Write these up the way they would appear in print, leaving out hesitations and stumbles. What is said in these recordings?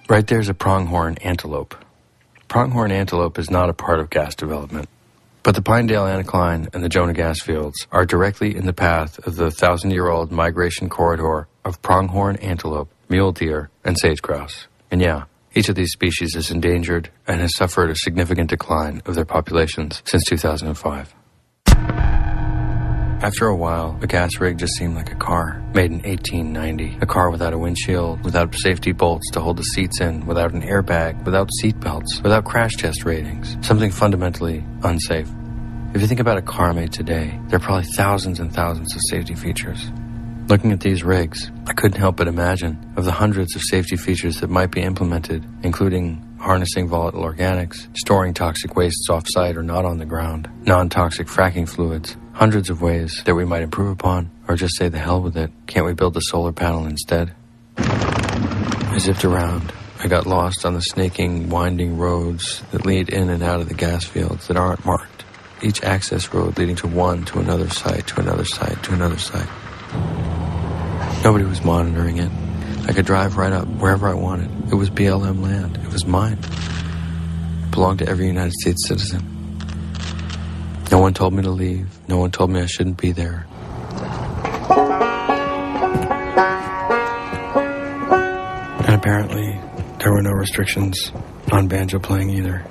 Right there's a pronghorn antelope. Pronghorn antelope is not a part of gas development, but the Pinedale Anticline and the Jonah gas fields are directly in the path of the 1,000-year-old migration corridor of pronghorn antelope, mule deer, and sage grouse. And yeah, each of these species is endangered and has suffered a significant decline of their populations since 2005. After a while, a gas rig just seemed like a car, made in 1890. A car without a windshield, without safety bolts to hold the seats in, without an airbag, without seat belts, without crash test ratings. Something fundamentally unsafe. If you think about a car made today, there are probably thousands and thousands of safety features. Looking at these rigs, I couldn't help but imagine of the hundreds of safety features that might be implemented, including harnessing volatile organics, storing toxic wastes off-site or not on the ground, non-toxic fracking fluids, hundreds of ways that we might improve upon, or just say the hell with it. Can't we build a solar panel instead? I zipped around. I got lost on the snaking, winding roads that lead in and out of the gas fields that aren't marked. Each access road leading to one, to another site, to another site, to another site. Nobody was monitoring it. I could drive right up wherever I wanted. It was BLM land. It was mine. It belonged to every United States citizen. No one told me to leave. No one told me I shouldn't be there. And apparently, there were no restrictions on banjo playing either.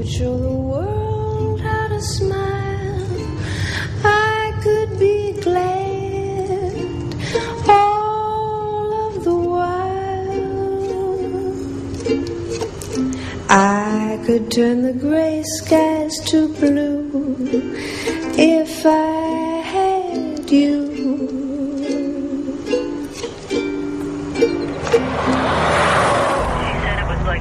Show the world how to smile. I could be glad all of the while. I could turn the gray skies to blue if I had you.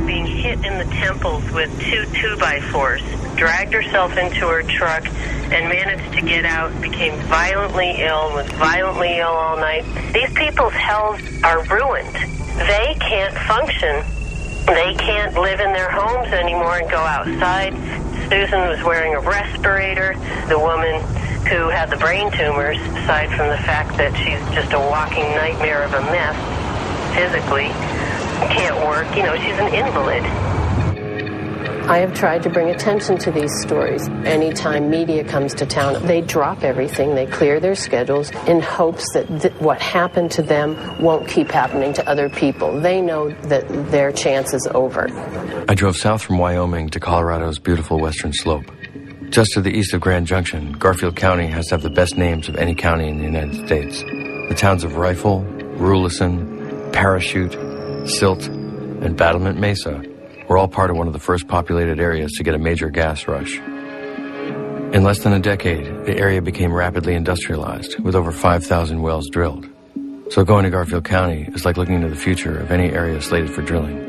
Being hit in the temples with 2 2x4s, dragged herself into her truck and managed to get out, became violently ill, was violently ill all night. These people's healths are ruined. They can't function. They can't live in their homes anymore and go outside. Susan was wearing a respirator. The woman who had the brain tumors, aside from the fact that she's just a walking nightmare of a mess physically, can't work. You know, she's an invalid. I have tried to bring attention to these stories. Anytime media comes to town, they drop everything, they clear their schedules in hopes that what happened to them won't keep happening to other people. They know that their chance is over. I drove south from Wyoming to Colorado's beautiful western slope. Just to the east of Grand Junction, Garfield County has to have the best names of any county in the United States. The towns of Rifle, Rulison, Parachute, Silt, and Battlement Mesa were all part of one of the first populated areas to get a major gas rush. In less than a decade, the area became rapidly industrialized, with over 5,000 wells drilled. So going to Garfield County is like looking into the future of any area slated for drilling.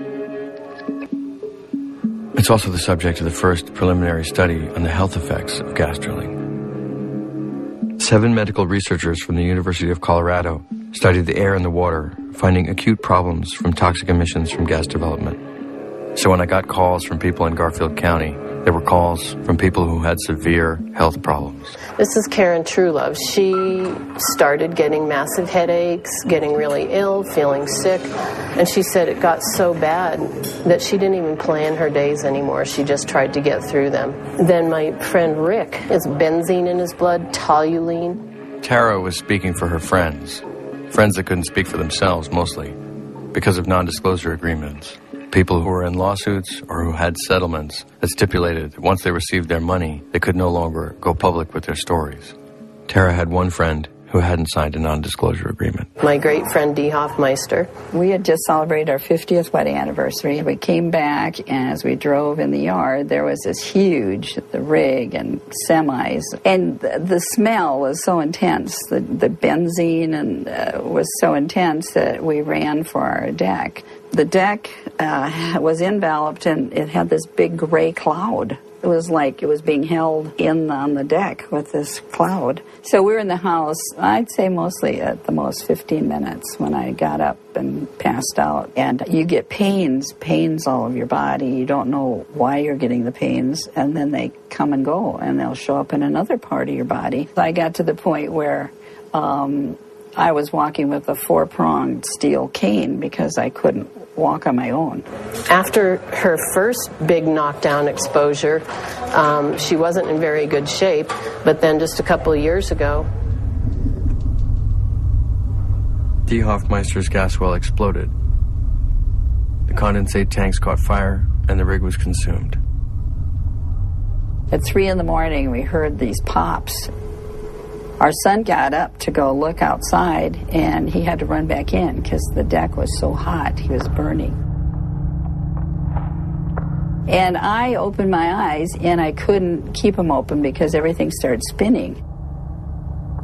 It's also the subject of the first preliminary study on the health effects of gas drilling. 7 medical researchers from the University of Colorado studied the air and the water, finding acute problems from toxic emissions from gas development. So when I got calls from people in Garfield County, there were calls from people who had severe health problems. This is Karen Truelove. She started getting massive headaches, getting really ill, feeling sick, and she said it got so bad that she didn't even plan her days anymore. She just tried to get through them. Then my friend Rick has benzene in his blood, toluene. Tara was speaking for her friends that couldn't speak for themselves mostly, because of non-disclosure agreements. People who were in lawsuits or who had settlements that stipulated that once they received their money, they could no longer go public with their stories. Tara had one friend who hadn't signed a non-disclosure agreement. My great friend Dee Hoffmeister. We had just celebrated our 50th wedding anniversary. We came back, and as we drove in the yard, there was this huge rig and semis. And the smell was so intense, the benzene was so intense that we ran for our deck. The deck was enveloped, and it had this big gray cloud. It was like it was being held in on the deck with this cloud. So we were in the house, I'd say mostly at the most 15 minutes when I got up and passed out. And you get pains all over your body. You don't know why you're getting the pains, and then they come and go, and they'll show up in another part of your body. I got to the point where I was walking with a 4-pronged steel cane because I couldn't walk on my own. After her first big knockdown exposure, she wasn't in very good shape, but then just a couple of years ago... Dee Hoffmeister's gas well exploded. The condensate tanks caught fire, and the rig was consumed. At 3 a.m, we heard these pops. Our son got up to go look outside, and he had to run back in because the deck was so hot. He was burning. And I opened my eyes, and I couldn't keep them open because everything started spinning.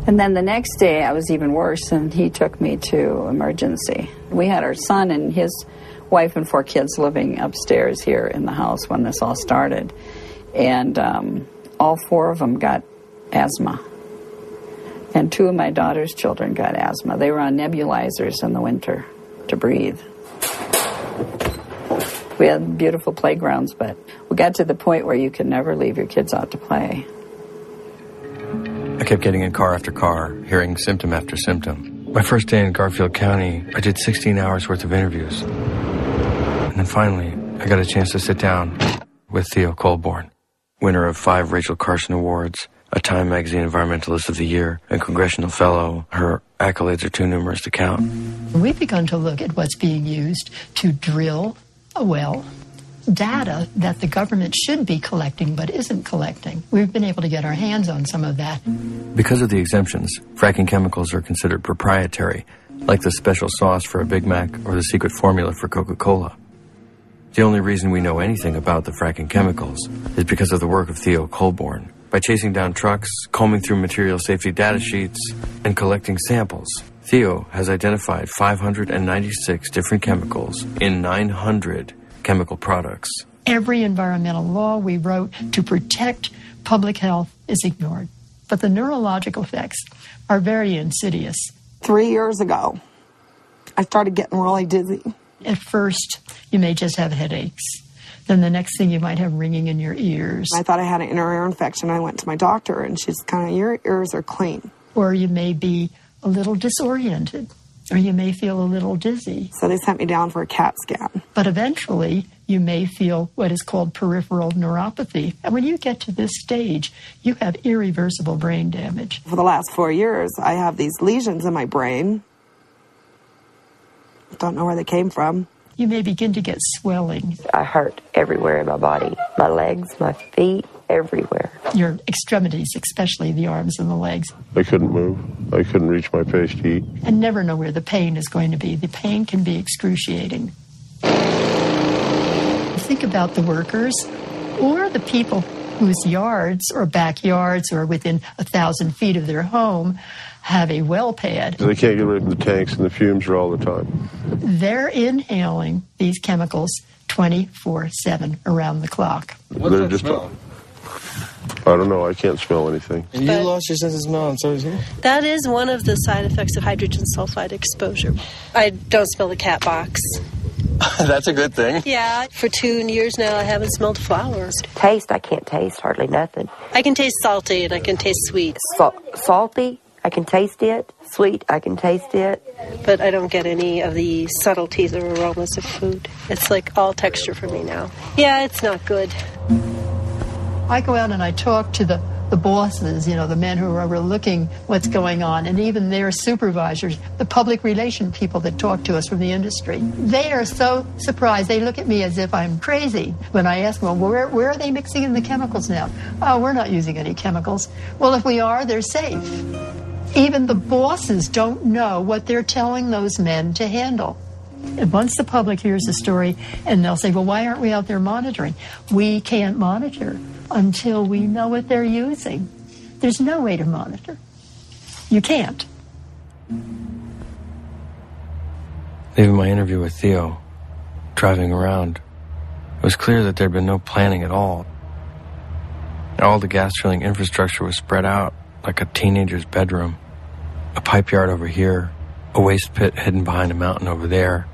And then the next day, I was even worse, and he took me to emergency. We had our son and his wife and 4 kids living upstairs here in the house when this all started. And all 4 of them got asthma. And 2 of my daughter's children got asthma. They were on nebulizers in the winter to breathe. We had beautiful playgrounds, but we got to the point where you could never leave your kids out to play. I kept getting in car after car, hearing symptom after symptom. My first day in Garfield County, I did 16 hours worth of interviews. And then finally, I got a chance to sit down with Theo Colborn, winner of 5 Rachel Carson Awards, a Time Magazine Environmentalist of the Year, and Congressional Fellow. Her accolades are too numerous to count. We've begun to look at what's being used to drill a well, data that the government should be collecting but isn't collecting. We've been able to get our hands on some of that. Because of the exemptions, fracking chemicals are considered proprietary, like the special sauce for a Big Mac or the secret formula for Coca-Cola. The only reason we know anything about the fracking chemicals is because of the work of Theo Colborn. By chasing down trucks, combing through material safety data sheets, and collecting samples, Theo has identified 596 different chemicals in 900 chemical products. Every environmental law we wrote to protect public health is ignored. But the neurological effects are very insidious. 3 years ago, I started getting really dizzy. At first, you may just have headaches. Then the next thing, you might have ringing in your ears. I thought I had an inner ear infection. I went to my doctor, and she's kind of, your ears are clean. Or you may be a little disoriented, or you may feel a little dizzy. So they sent me down for a CAT scan. But eventually, you may feel what is called peripheral neuropathy. And when you get to this stage, you have irreversible brain damage. For the last 4 years, I have these lesions in my brain. Don't know where they came from. You may begin to get swelling. I hurt everywhere in my body. My legs, my feet, everywhere. Your extremities, especially the arms and the legs. I couldn't move. I couldn't reach my face to eat. And never know where the pain is going to be. The pain can be excruciating. Think about the workers or the people whose yards or backyards or within 1,000 feet of their home have a well pad. They can't get rid of the tanks, and the fumes are all the time. They're inhaling these chemicals 24/7 around the clock. What's that smell? I don't know. I can't smell anything. And you lost your sense of smell, and so did he? That is one of the side effects of hydrogen sulfide exposure. I don't smell the cat box. That's a good thing. Yeah, for 2 years now, I haven't smelled flowers. Taste, I can't taste hardly nothing. I can taste salty and I can taste sweet. Salty, I can taste it. Sweet, I can taste it. But I don't get any of the subtleties or aromas of food. It's like all texture for me now. Yeah, it's not good. I go out and I talk to the bosses, the men who are overlooking what's going on, and even their supervisors, the public relation people that talk to us from the industry. They are so surprised. They look at me as if I'm crazy when I ask them, well, where are they mixing in the chemicals now? Oh, we're not using any chemicals. Well, if we are, they're safe. Even the bosses don't know what they're telling those men to handle. And once the public hears the story, and they'll say, well, why aren't we out there monitoring? We can't monitor until we know what they're using. There's no way to monitor. You can't. Leaving my interview with Theo, driving around, it was clear that there'd been no planning at all. All the gas drilling infrastructure was spread out like a teenager's bedroom. A pipe yard over here, a waste pit hidden behind a mountain over there,